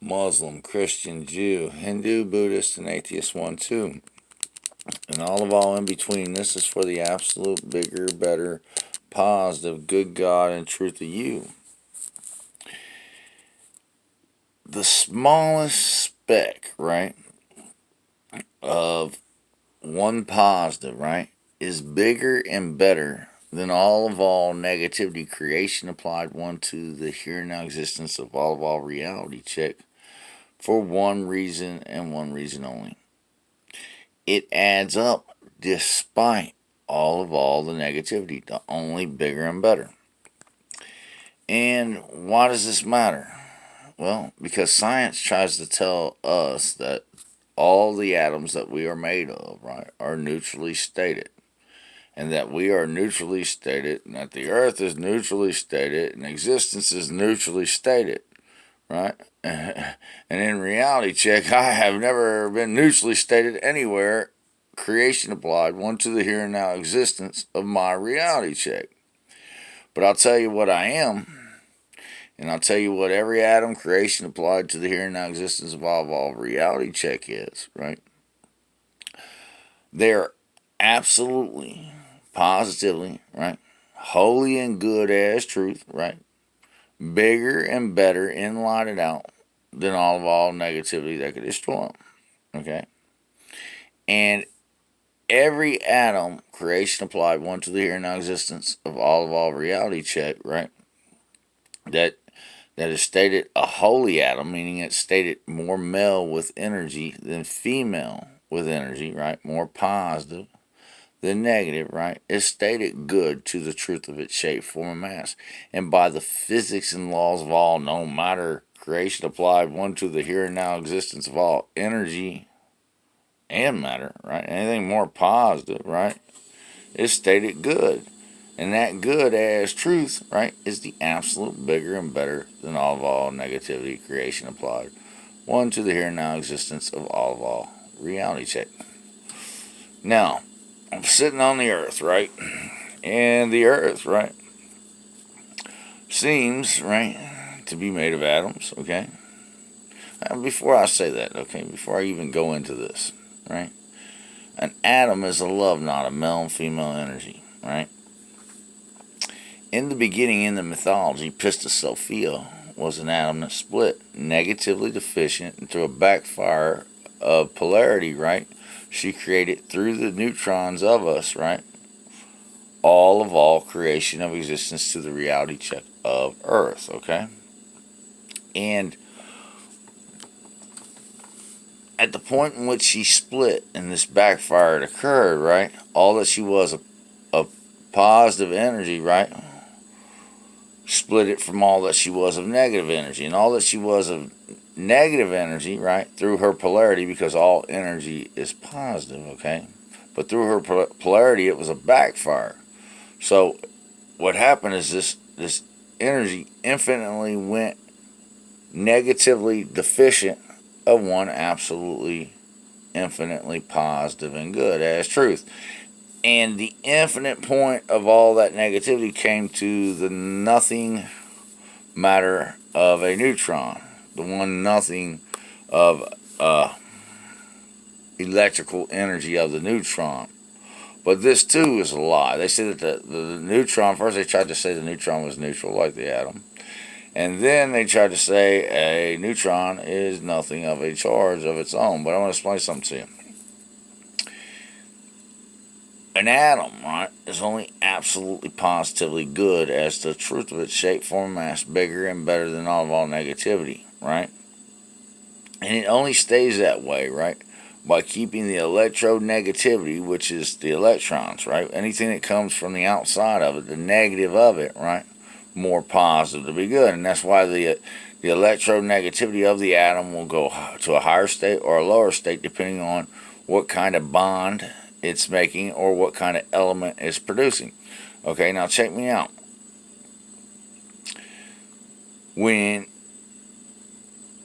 Muslim, Christian, Jew, Hindu, Buddhist, and atheist one too. And all in between. This is for the absolute bigger, better, positive, good God and truth of you. The smallest speck, right, of one positive, right, is bigger and better than all negativity creation applied one to the here and now existence of all reality check for one reason and one reason only. It adds up despite all the negativity to only bigger and better. And why does this matter? Well, because science tries to tell us that all the atoms that we are made of, right, are neutrally stated. And that we are neutrally stated, and that the earth is neutrally stated, and existence is neutrally stated, right? And in reality check, I have never been neutrally stated anywhere, creation applied, one to the here and now existence of my reality check. But I'll tell you what I am, and I'll tell you what every atom creation applied to the here and now existence of all reality check is, right? They're absolutely, positively, right? Holy and good as truth, right? Bigger and better, enlightened out than all negativity that could destroy them, okay? And every atom creation applied one to the here and now existence of all reality check, right? That is stated a holy atom, meaning it's stated more male with energy than female with energy, right? More positive than negative, right? It's stated good to the truth of its shape, form, and mass. And by the physics and laws of all known matter, creation applied one to the here and now existence of all energy and matter, right? Anything more positive, right? It's stated good. And that good as truth, right, is the absolute bigger and better than all negativity creation applied. One to the here and now existence of all reality check. Now, I'm sitting on the earth, right? And the earth, right, seems, right, to be made of atoms, okay? Before I say that, okay, before I even go into this, right? An atom is a love knot of male and female energy, right? In the beginning, in the mythology, Pistis Sophia was an atom that split, negatively deficient, into a backfire of polarity, right? She created through the neutrons of us, right? All creation of existence to the reality check of Earth, okay? And at the point in which she split and this backfire occurred, right? All that she was of positive energy, right? Split it from all that she was of negative energy. And all that she was of negative energy, right, through her polarity, because all energy is positive, okay? But through her polarity, it was a backfire. So what happened is this energy infinitely went negatively deficient of one absolutely infinitely positive and good as truth. And the infinite point of all that negativity came to the nothing matter of a neutron, the one nothing of electrical energy of the neutron. But this too is a lie. They say that the neutron, first they tried to say the neutron was neutral like the atom. And then they tried to say a neutron is nothing of a charge of its own. But I want to explain something to you. An atom, right, is only absolutely positively good as the truth of its shape, form, mass, bigger and better than all negativity, right? And it only stays that way, right, by keeping the electronegativity, which is the electrons, right? Anything that comes from the outside of it, the negative of it, right, more positive to be good. And that's why the electronegativity of the atom will go to a higher state or a lower state depending on what kind of bond it's making or what kind of element it's producing. Okay, now check me out. When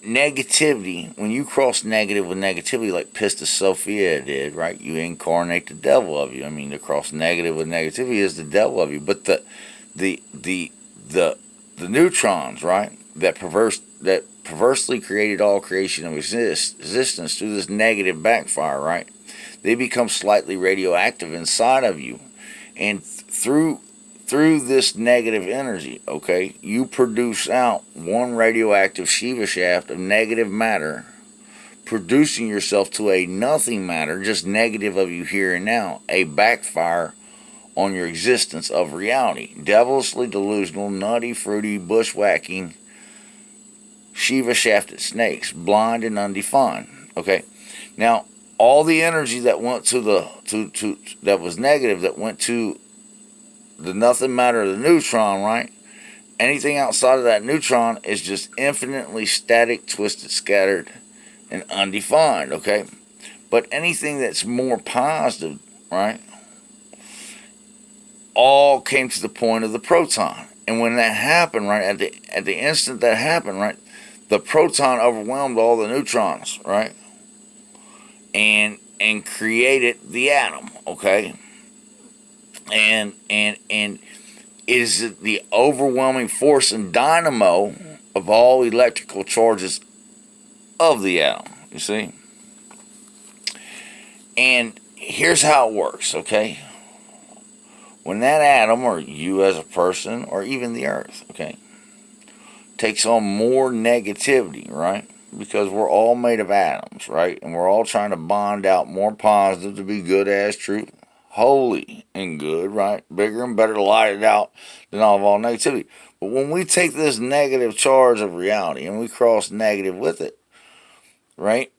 you cross negative with negativity like Pistis Sophia did, right, you incarnate the devil of you. I mean, to cross negative with negativity is the devil of you. But the neutrons, right, that perversely created all creation of existence through this negative backfire, right? They become slightly radioactive inside of you. And through this negative energy, okay, you produce out one radioactive Shiva shaft of negative matter, producing yourself to a nothing matter, just negative of you here and now, a backfire on your existence of reality. Devilishly delusional, nutty, fruity, bushwhacking, Shiva shafted snakes, blind and undefined. Okay, now all the energy that went to that was negative, that went to the nothing matter of the neutron, right? Anything outside of that neutron is just infinitely static, twisted, scattered, and undefined, okay? But anything that's more positive, right, all came to the point of the proton. And when that happened, right, at the instant that happened, right, the proton overwhelmed all the neutrons, right, and created the atom, okay? And is the overwhelming force and dynamo of all electrical charges of the atom, you see? And here's how it works, okay? When that atom, or you as a person, or even the earth, okay, takes on more negativity, right? Because we're all made of atoms, right? And we're all trying to bond out more positive to be good as truth, holy and good, right? Bigger and better, light it out than all negativity. But when we take this negative charge of reality and we cross negative with it, right,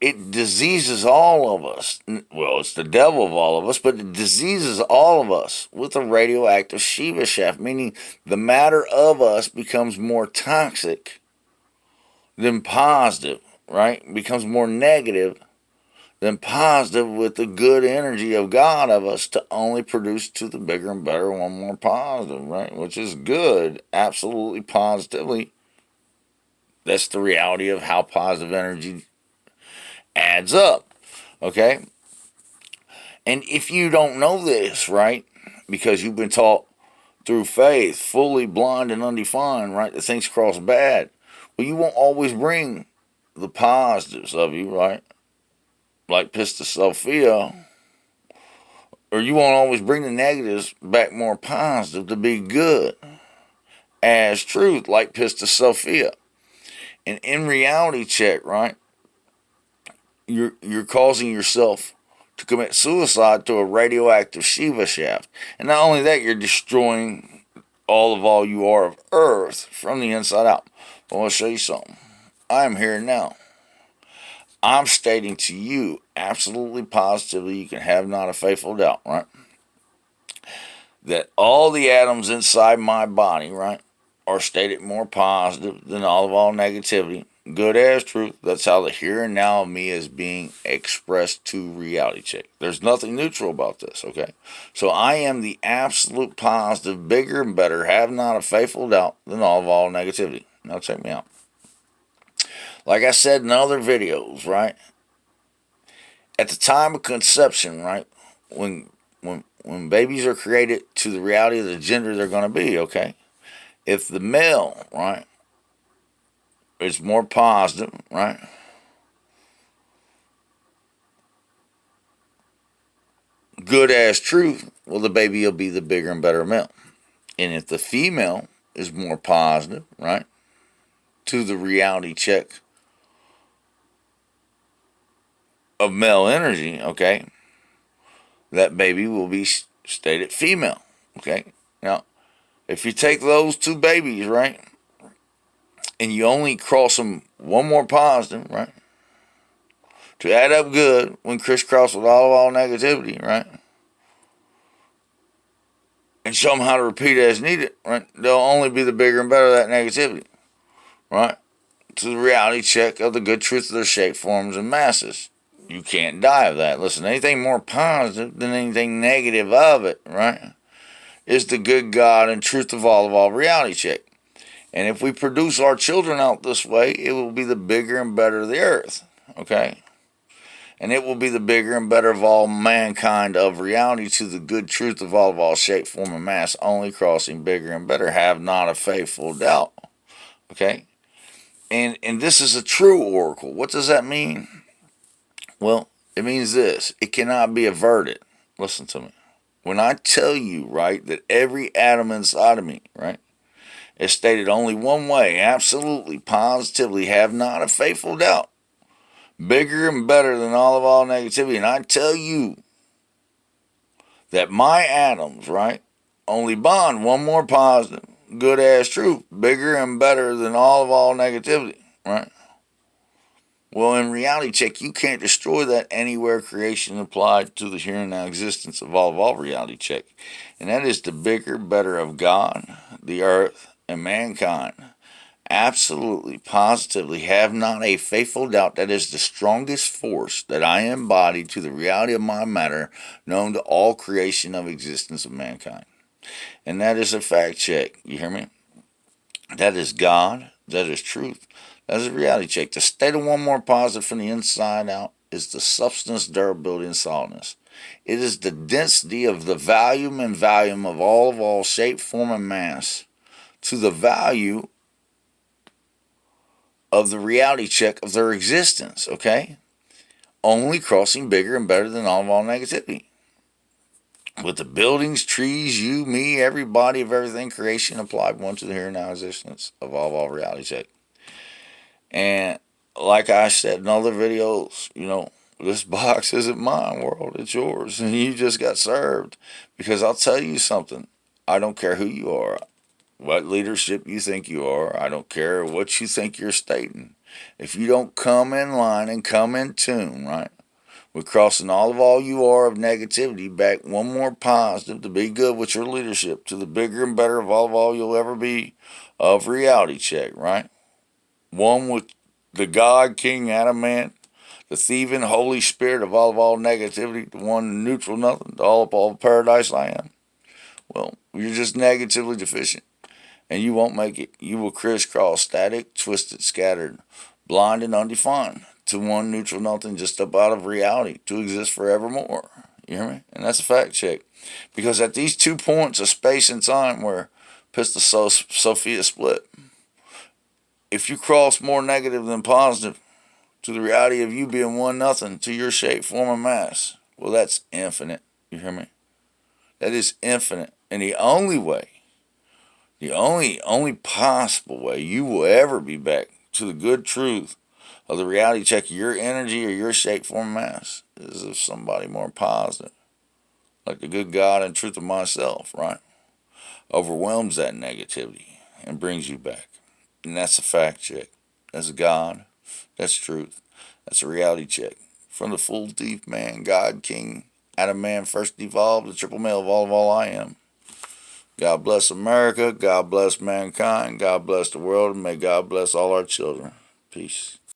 it diseases all of us. Well, it's the devil of all of us, but it diseases all of us with a radioactive Shiva shaft, meaning the matter of us becomes more toxic than positive, right? Becomes more negative than positive, with the good energy of God of us to only produce to the bigger and better one more positive, right? Which is good, absolutely positively. That's the reality of how positive energy adds up, okay? And if you don't know this, right, because you've been taught through faith, fully blind and undefined, right, that things cross bad, well, you won't always bring the positives of you, right? Like Pista Sophia, or you won't always bring the negatives back more positive to be good as truth, like Pista Sophia. And in reality check, right, you're causing yourself to commit suicide to a radioactive Shiva shaft. And not only that, you're destroying all you are of Earth from the inside out. But I'll show you something. I am here now. I'm stating to you, absolutely positively, you can have not a faithful doubt, right, that all the atoms inside my body, right, are stated more positive than all negativity. Good as truth. That's how the here and now of me is being expressed to reality check. There's nothing neutral about this, okay? So I am the absolute positive, bigger and better, have not a faithful doubt than all negativity. Now check me out. Like I said in other videos, right? At the time of conception, right? When babies are created to the reality of the gender they're going to be, okay? If the male, right, is more positive, right, good as truth, well, the baby will be the bigger and better male. And if the female is more positive, right, to the reality check of male energy, okay, that baby will be stated female, okay? Now, if you take those two babies, right, and you only cross them one more positive, right, to add up good when crisscrossed with all negativity, right, and show them how to repeat as needed, right, they'll only be the bigger and better of that negativity, right, to the reality check of the good truth of their shape, forms, and masses. You can't die of that. Listen, anything more positive than anything negative of it, right, is the good God and truth of all reality check. And if we produce our children out this way, it will be the bigger and better of the earth, okay? And it will be the bigger and better of all mankind of reality to the good truth of all shape, form, and mass, only crossing bigger and better. Have not a faithful doubt, okay? And this is a true oracle. What does that mean? Well, it means this. It cannot be averted. Listen to me. When I tell you, right, that every atom inside of me, right, is stated only one way, absolutely, positively, have not a faithful doubt, bigger and better than all negativity, and I tell you that my atoms, right, only bond one more positive, good ass truth, bigger and better than all negativity, right? Well, in reality check, you can't destroy that anywhere creation applied to the here and now existence of all reality check. And that is the bigger, better of God, the earth, and mankind. Absolutely, positively, have not a faithful doubt that is the strongest force that I embody to the reality of my matter known to all creation of existence of mankind. And that is a fact check. You hear me? That is God. That is truth. That is a reality check. To state of one more positive from the inside out is the substance, durability, and solidness. It is the density of the volume of all shape, form, and mass to the value of the reality check of their existence, okay? Only crossing bigger and better than all negativity. With the buildings, trees, you, me, everybody of everything, creation applied one to the here and now existence of all reality check. And like I said in other videos, this box isn't mine, world, it's yours. And you just got served. Because I'll tell you something. I don't care who you are, what leadership you think you are. I don't care what you think you're stating. If you don't come in line and come in tune, right? We're crossing all you are of negativity back one more positive to be good with your leadership to the bigger and better of all you'll ever be of reality check, right? One with the God, King, Adam, man, the thieving Holy Spirit of all negativity, the one neutral nothing, the all paradise I am. Well, you're just negatively deficient, and you won't make it. You will crisscross, static, twisted, scattered, blind, and undefined to one neutral nothing just up out of reality to exist forevermore. You hear me? And that's a fact check. Because at these 2 points of space and time where Pista Sophia split, if you cross more negative than positive to the reality of you being one nothing to your shape, form, and mass, well, that's infinite. You hear me? That is infinite. And the only way, the only possible way you will ever be back to the good truth of the reality check of your energy or your shape, form, and mass is if somebody more positive, like the good God and truth of myself, right, overwhelms that negativity and brings you back. And that's a fact check. That's God. That's truth. That's a reality check. From the full thief man, God, King, Adam man, first evolved, the triple male of all I am. God bless America. God bless mankind. God bless the world. And may God bless all our children. Peace.